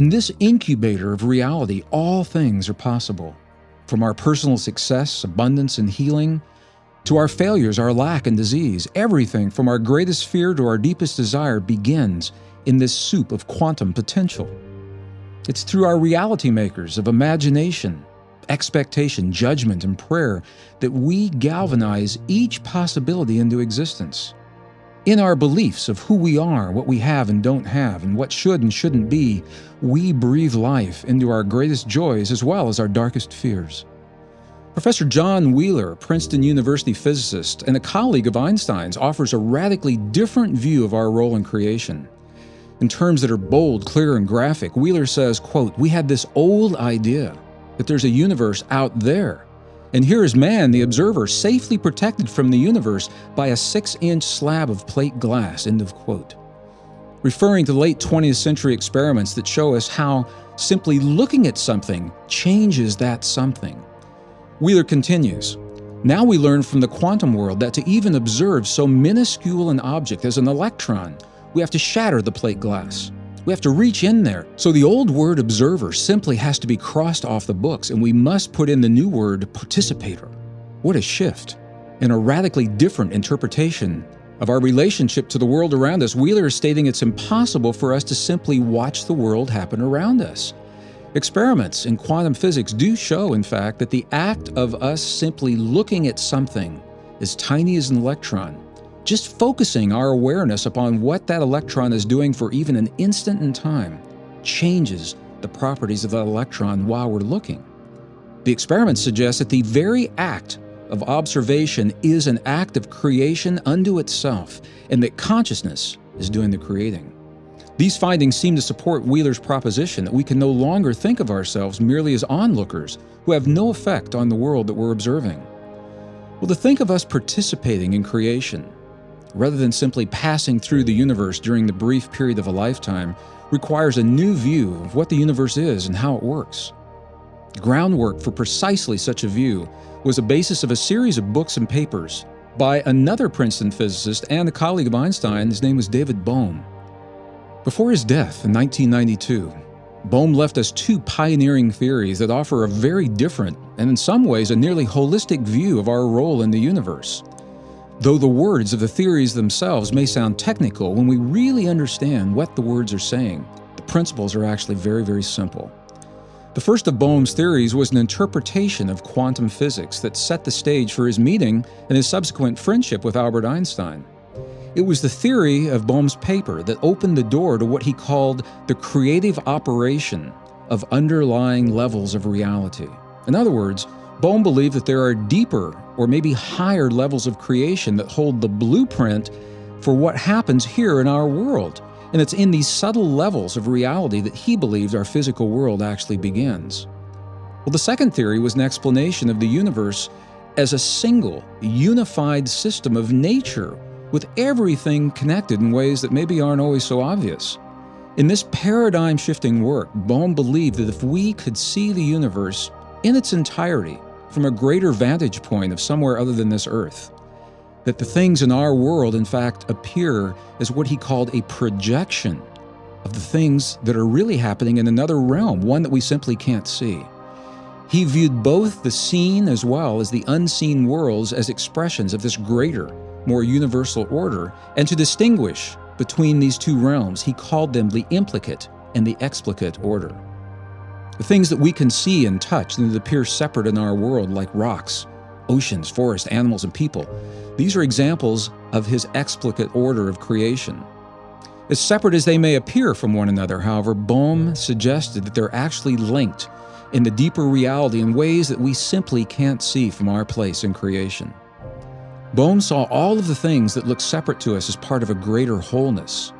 In this incubator of reality, all things are possible. From our personal success, abundance, and healing, to our failures, our lack, and disease, everything from our greatest fear to our deepest desire begins in this soup of quantum potential. It's through our reality makers of imagination, expectation, judgment, and prayer that we galvanize each possibility into existence. In our beliefs of who we are, what we have and don't have, and what should and shouldn't be, we breathe life into our greatest joys as well as our darkest fears. Professor John Wheeler, a Princeton University physicist and a colleague of Einstein's, offers a radically different view of our role in creation. In terms that are bold, clear, and graphic, Wheeler says, quote, "We had this old idea that there's a universe out there, and here is man, the observer, safely protected from the universe by a 6-inch slab of plate glass," end of quote. Referring to late 20th century experiments that show us how simply looking at something changes that something. Wheeler continues, "Now we learn from the quantum world that to even observe so minuscule an object as an electron, we have to shatter the plate glass. We have to reach in there. So the old word observer simply has to be crossed off the books, and we must put in the new word participator." What a shift, and a radically different interpretation of our relationship to the world around us. Wheeler is stating it's impossible for us to simply watch the world happen around us. Experiments in quantum physics do show, in fact, that the act of us simply looking at something as tiny as an electron, just focusing our awareness upon what that electron is doing for even an instant in time, changes the properties of that electron while we're looking. The experiment suggests that the very act of observation is an act of creation unto itself, and that consciousness is doing the creating. These findings seem to support Wheeler's proposition that we can no longer think of ourselves merely as onlookers who have no effect on the world that we're observing. Well, to think of us participating in creation, rather than simply passing through the universe during the brief period of a lifetime, requires a new view of what the universe is and how it works. Groundwork for precisely such a view was the basis of a series of books and papers by another Princeton physicist and a colleague of Einstein. His name was David Bohm. Before his death in 1992, Bohm left us two pioneering theories that offer a very different, and in some ways a nearly holistic view of our role in the universe. Though the words of the theories themselves may sound technical, when we really understand what the words are saying, the principles are actually very, very simple. The first of Bohm's theories was an interpretation of quantum physics that set the stage for his meeting and his subsequent friendship with Albert Einstein. It was the theory of Bohm's paper that opened the door to what he called the creative operation of underlying levels of reality. In other words, Bohm believed that there are deeper or maybe higher levels of creation that hold the blueprint for what happens here in our world. And it's in these subtle levels of reality that he believed our physical world actually begins. Well, the second theory was an explanation of the universe as a single, unified system of nature with everything connected in ways that maybe aren't always so obvious. In this paradigm-shifting work, Bohm believed that if we could see the universe in its entirety from a greater vantage point of somewhere other than this earth, that the things in our world, in fact, appear as what he called a projection of the things that are really happening in another realm, one that we simply can't see. He viewed both the seen as well as the unseen worlds as expressions of this greater, more universal order, and to distinguish between these two realms, he called them the implicate and the explicate order. The things that we can see and touch and that appear separate in our world, like rocks, oceans, forests, animals, and people, these are examples of his explicate order of creation. As separate as they may appear from one another, however, Bohm suggested that they're actually linked in the deeper reality in ways that we simply can't see from our place in creation. Bohm saw all of the things that look separate to us as part of a greater wholeness,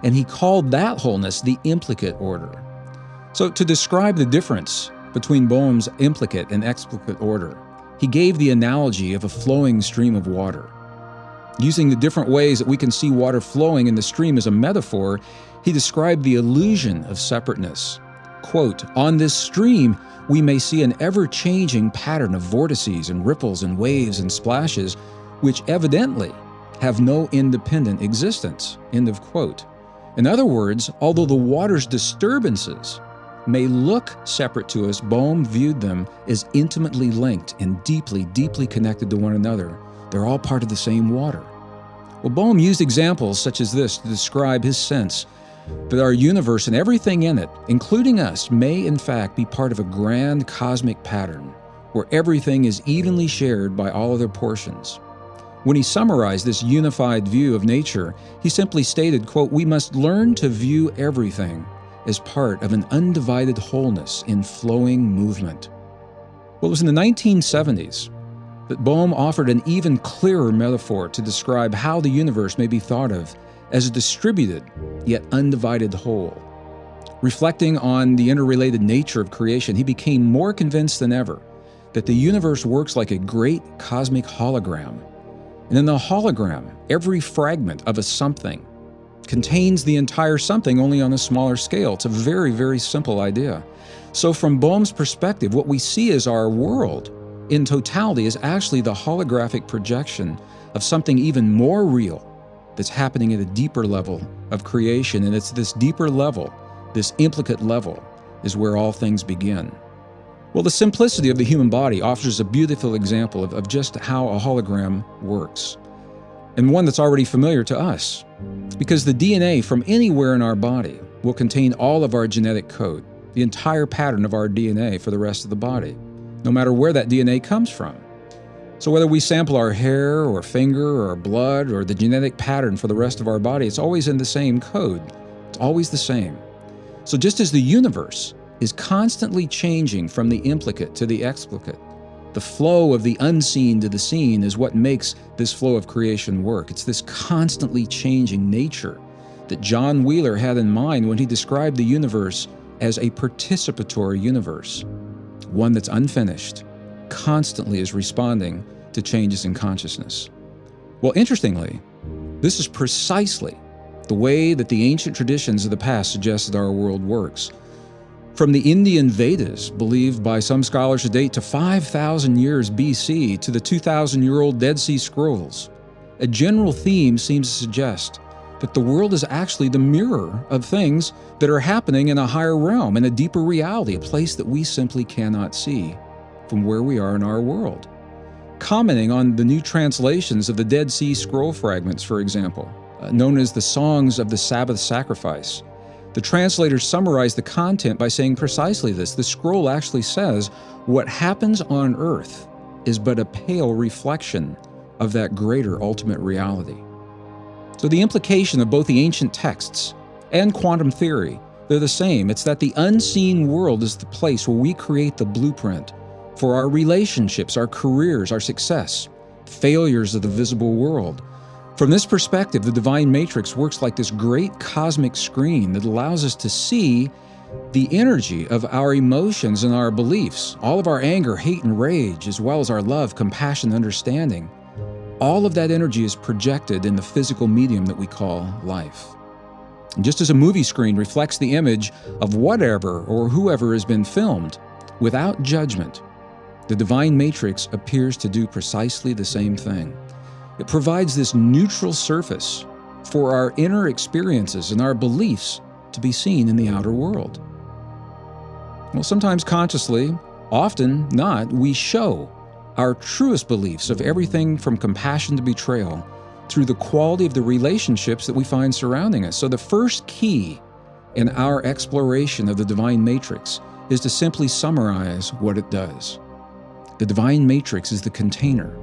and he called that wholeness the implicate order. So to describe the difference between Bohm's implicate and explicate order, he gave the analogy of a flowing stream of water. Using the different ways that we can see water flowing in the stream as a metaphor, he described the illusion of separateness. Quote, "On this stream, we may see an ever-changing pattern of vortices and ripples and waves and splashes, which evidently have no independent existence." End of quote. In other words, although the water's disturbances may look separate to us, Bohm viewed them as intimately linked and deeply, deeply connected to one another. They're all part of the same water. Well, Bohm used examples such as this to describe his sense that our universe and everything in it, including us, may in fact be part of a grand cosmic pattern where everything is evenly shared by all other portions. When he summarized this unified view of nature, he simply stated, quote, "We must learn to view everything as part of an undivided wholeness in flowing movement." Well, it was in the 1970s that Bohm offered an even clearer metaphor to describe how the universe may be thought of as a distributed yet undivided whole. Reflecting on the interrelated nature of creation, he became more convinced than ever that the universe works like a great cosmic hologram. And in the hologram, every fragment of a something contains the entire something, only on a smaller scale. It's a very, very simple idea. So from Bohm's perspective, what we see as our world in totality is actually the holographic projection of something even more real that's happening at a deeper level of creation. And it's this deeper level, this implicate level, is where all things begin. Well, the simplicity of the human body offers a beautiful example of just how a hologram works, and one that's already familiar to us, because the DNA from anywhere in our body will contain all of our genetic code, the entire pattern of our DNA for the rest of the body, no matter where that DNA comes from. So whether we sample our hair or finger or blood or the genetic pattern for the rest of our body, it's always in the same code. It's always the same. So just as the universe is constantly changing from the implicate to the explicate, the flow of the unseen to the seen is what makes this flow of creation work. It's this constantly changing nature that John Wheeler had in mind when he described the universe as a participatory universe, one that's unfinished, constantly is responding to changes in consciousness. Well, interestingly, this is precisely the way that the ancient traditions of the past suggested our world works. From the Indian Vedas, believed by some scholars to date to 5,000 years BC, to the 2,000-year-old Dead Sea Scrolls, a general theme seems to suggest that the world is actually the mirror of things that are happening in a higher realm, in a deeper reality, a place that we simply cannot see from where we are in our world. Commenting on the new translations of the Dead Sea Scroll fragments, for example, known as the Songs of the Sabbath Sacrifice, the translators summarize the content by saying precisely this. The scroll actually says, what happens on earth is but a pale reflection of that greater ultimate reality. So the implication of both the ancient texts and quantum theory, they're the same. It's that the unseen world is the place where we create the blueprint for our relationships, our careers, our success, failures of the visible world. From this perspective, the divine matrix works like this great cosmic screen that allows us to see the energy of our emotions and our beliefs, all of our anger, hate, and rage, as well as our love, compassion, and understanding. All of that energy is projected in the physical medium that we call life. And just as a movie screen reflects the image of whatever or whoever has been filmed without judgment, the divine matrix appears to do precisely the same thing. It provides this neutral surface for our inner experiences and our beliefs to be seen in the outer world. Well, sometimes consciously, often not, we show our truest beliefs of everything from compassion to betrayal through the quality of the relationships that we find surrounding us. So the first key in our exploration of the divine matrix is to simply summarize what it does. The divine matrix is the container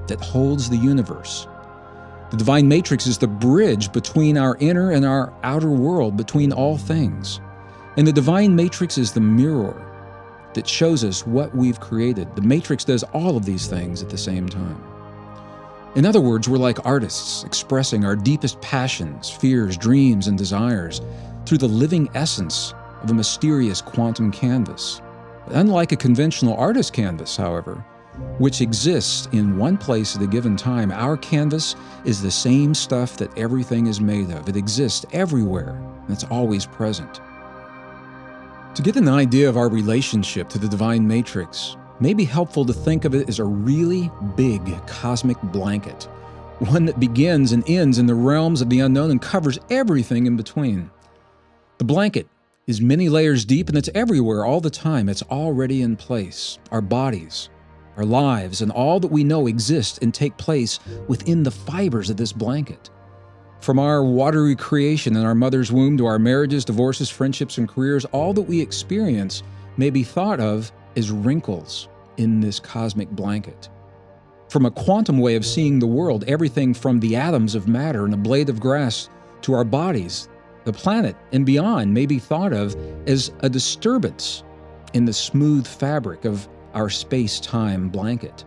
that holds the universe. The divine matrix is the bridge between our inner and our outer world, between all things. And the divine matrix is the mirror that shows us what we've created. The matrix does all of these things at the same time. In other words, we're like artists expressing our deepest passions, fears, dreams, and desires through the living essence of a mysterious quantum canvas. Unlike a conventional artist canvas, however, which exists in one place at a given time, our canvas is the same stuff that everything is made of. It exists everywhere, and it's always present. To get an idea of our relationship to the divine matrix, it may be helpful to think of it as a really big cosmic blanket, one that begins and ends in the realms of the unknown and covers everything in between. The blanket is many layers deep, and it's everywhere all the time. It's already in place. Our bodies, our lives, and all that we know exist and take place within the fibers of this blanket. From our watery creation in our mother's womb to our marriages, divorces, friendships, and careers, all that we experience may be thought of as wrinkles in this cosmic blanket. From a quantum way of seeing the world, everything from the atoms of matter and a blade of grass to our bodies, the planet, and beyond may be thought of as a disturbance in the smooth fabric of our space-time blanket.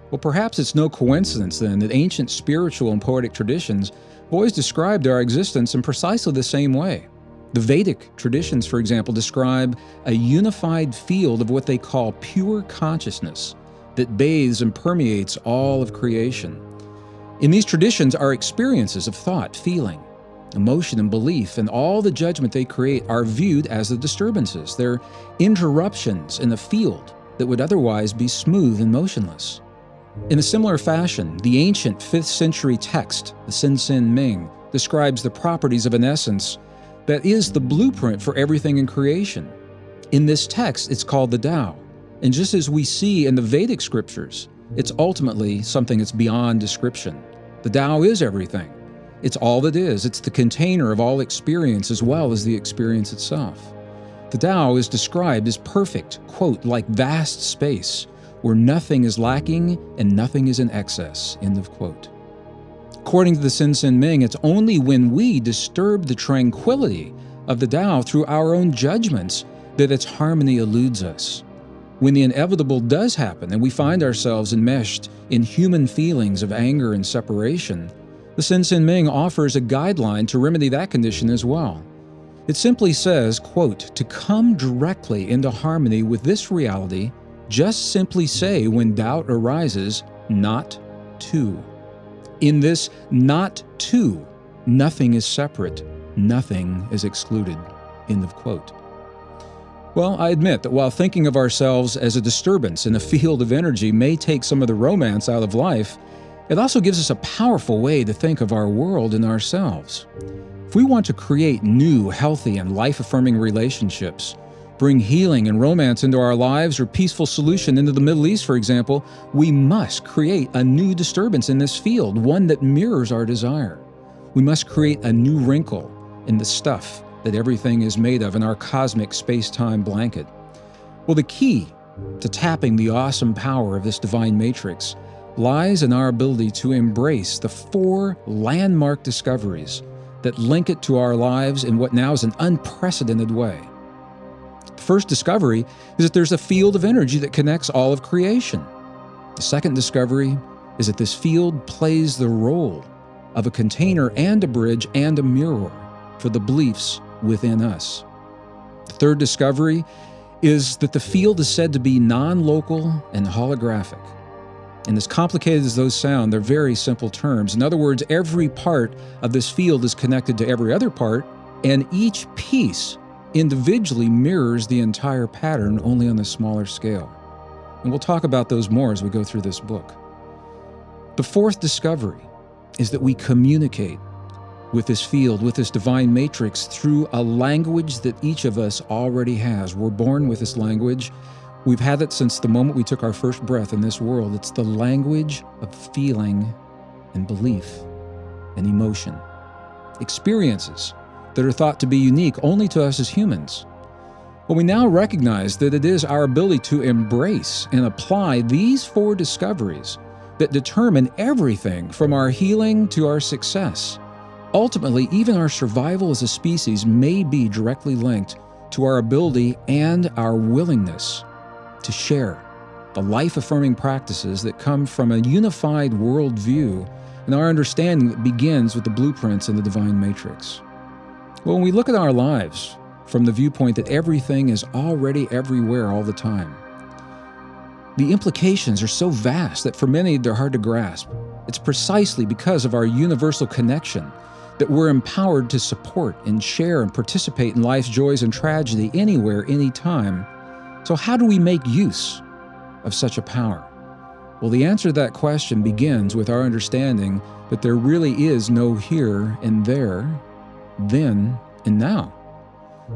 Well, perhaps it's no coincidence then that ancient spiritual and poetic traditions have always described our existence in precisely the same way. The Vedic traditions, for example, describe a unified field of what they call pure consciousness that bathes and permeates all of creation. In these traditions, our experiences of thought, feeling, emotion, and belief, and all the judgment they create are viewed as the disturbances. They're interruptions in the field that would otherwise be smooth and motionless. In a similar fashion, the ancient 5th century text, the Sin Ming, describes the properties of an essence that is the blueprint for everything in creation. In this text, it's called the Tao. And just as we see in the Vedic scriptures, it's ultimately something that's beyond description. The Tao is everything. It's all that is. It's the container of all experience as well as the experience itself. The Tao is described as perfect, quote, like vast space, where nothing is lacking and nothing is in excess, end of quote. According to the Sin Ming, it's only when we disturb the tranquility of the Tao through our own judgments that its harmony eludes us. When the inevitable does happen and we find ourselves enmeshed in human feelings of anger and separation, the Sin Ming offers a guideline to remedy that condition as well. It simply says, quote, to come directly into harmony with this reality, just simply say when doubt arises, not to. In this not to, nothing is separate, nothing is excluded, end of quote. Well, I admit that while thinking of ourselves as a disturbance in a field of energy may take some of the romance out of life, it also gives us a powerful way to think of our world and ourselves. If we want to create new, healthy, and life-affirming relationships, bring healing and romance into our lives or peaceful solution into the Middle East, for example, we must create a new disturbance in this field, one that mirrors our desire. We must create a new wrinkle in the stuff that everything is made of in our cosmic space-time blanket. Well, the key to tapping the awesome power of this divine matrix lies in our ability to embrace the 4 landmark discoveries that link it to our lives in what now is an unprecedented way. The first discovery is that there's a field of energy that connects all of creation. The second discovery is that this field plays the role of a container and a bridge and a mirror for the beliefs within us. The third discovery is that the field is said to be non-local and holographic. And as complicated as those sound, they're very simple terms. In other words, every part of this field is connected to every other part, and each piece individually mirrors the entire pattern, only on a smaller scale. And we'll talk about those more as we go through this book. The fourth discovery is that we communicate with this field, with this divine matrix, through a language that each of us already has. We're born with this language. We've had it since the moment we took our first breath in this world. It's the language of feeling and belief and emotion. Experiences that are thought to be unique only to us as humans. Well, we now recognize that it is our ability to embrace and apply these 4 discoveries that determine everything from our healing to our success. Ultimately, even our survival as a species may be directly linked to our ability and our willingness to share the life-affirming practices that come from a unified worldview and our understanding that begins with the blueprints in the divine matrix. Well, when we look at our lives from the viewpoint that everything is already everywhere all the time, the implications are so vast that for many they're hard to grasp. It's precisely because of our universal connection that we're empowered to support and share and participate in life's joys and tragedy anywhere, anytime. So how do we make use of such a power? Well, the answer to that question begins with our understanding that there really is no here and there, then and now.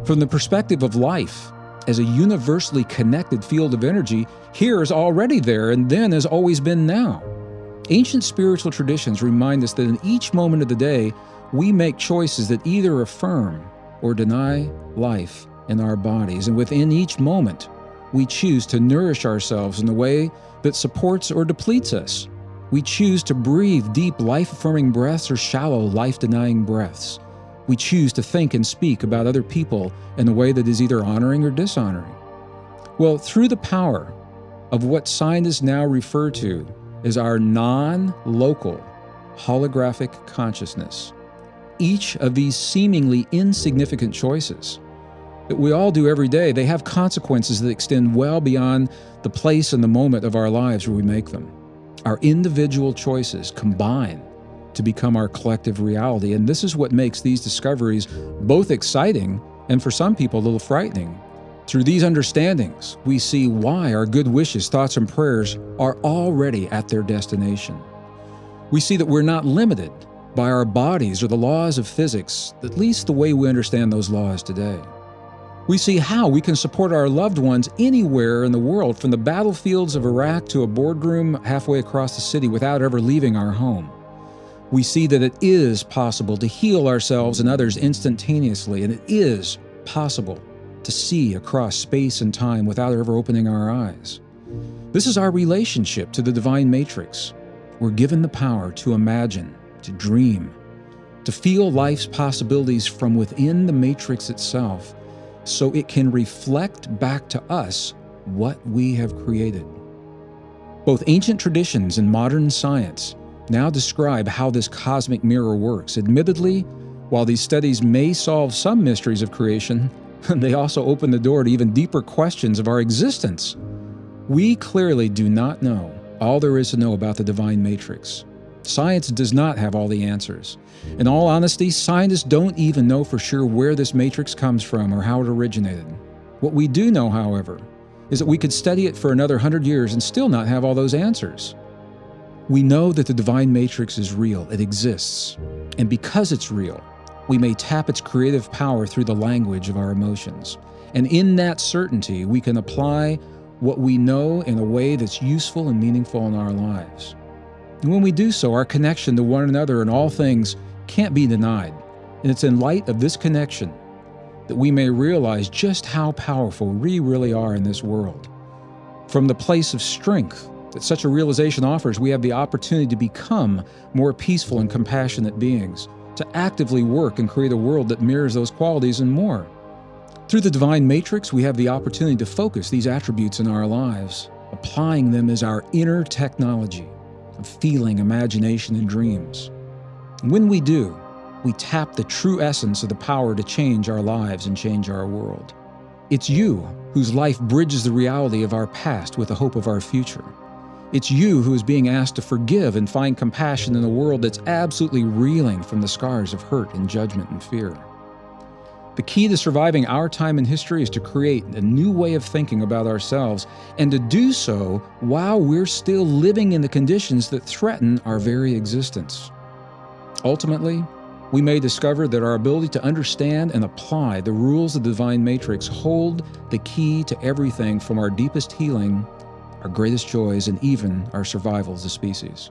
From the perspective of life, as a universally connected field of energy, here is already there and then has always been now. Ancient spiritual traditions remind us that in each moment of the day, we make choices that either affirm or deny life in our bodies, and within each moment, we choose to nourish ourselves in a way that supports or depletes us. We choose to breathe deep, life-affirming breaths or shallow, life-denying breaths. We choose to think and speak about other people in a way that is either honoring or dishonoring. Well, through the power of what scientists now refer to as our non-local holographic consciousness, each of these seemingly insignificant choices that we all do every day, they have consequences that extend well beyond the place and the moment of our lives where we make them. Our individual choices combine to become our collective reality, and this is what makes these discoveries both exciting and for some people a little frightening. Through these understandings, we see why our good wishes, thoughts, and prayers are already at their destination. We see that we're not limited by our bodies or the laws of physics, at least the way we understand those laws today. We see how we can support our loved ones anywhere in the world, from the battlefields of Iraq to a boardroom halfway across the city without ever leaving our home. We see that it is possible to heal ourselves and others instantaneously, and it is possible to see across space and time without ever opening our eyes. This is our relationship to the divine matrix. We're given the power to imagine, to dream, to feel life's possibilities from within the matrix itself, so it can reflect back to us what we have created. Both ancient traditions and modern science now describe how this cosmic mirror works. Admittedly, while these studies may solve some mysteries of creation, they also open the door to even deeper questions of our existence. We clearly do not know all there is to know about the divine matrix. Science does not have all the answers. In all honesty, scientists don't even know for sure where this matrix comes from or how it originated. What we do know, however, is that we could study it for another 100 years and still not have all those answers. We know that the divine matrix is real, it exists, and because it's real, we may tap its creative power through the language of our emotions. And in that certainty, we can apply what we know in a way that's useful and meaningful in our lives. And when we do so, our connection to one another and all things can't be denied. And it's in light of this connection that we may realize just how powerful we really are in this world. From the place of strength that such a realization offers, we have the opportunity to become more peaceful and compassionate beings, to actively work and create a world that mirrors those qualities and more. Through the divine matrix, we have the opportunity to focus these attributes in our lives, applying them as our inner technology of feeling, imagination, and dreams. And when we do, we tap the true essence of the power to change our lives and change our world. It's you whose life bridges the reality of our past with the hope of our future. It's you who is being asked to forgive and find compassion in a world that's absolutely reeling from the scars of hurt and judgment and fear. The key to surviving our time in history is to create a new way of thinking about ourselves, and to do so while we're still living in the conditions that threaten our very existence. Ultimately, we may discover that our ability to understand and apply the rules of the divine matrix hold the key to everything from our deepest healing, our greatest joys, and even our survival as a species.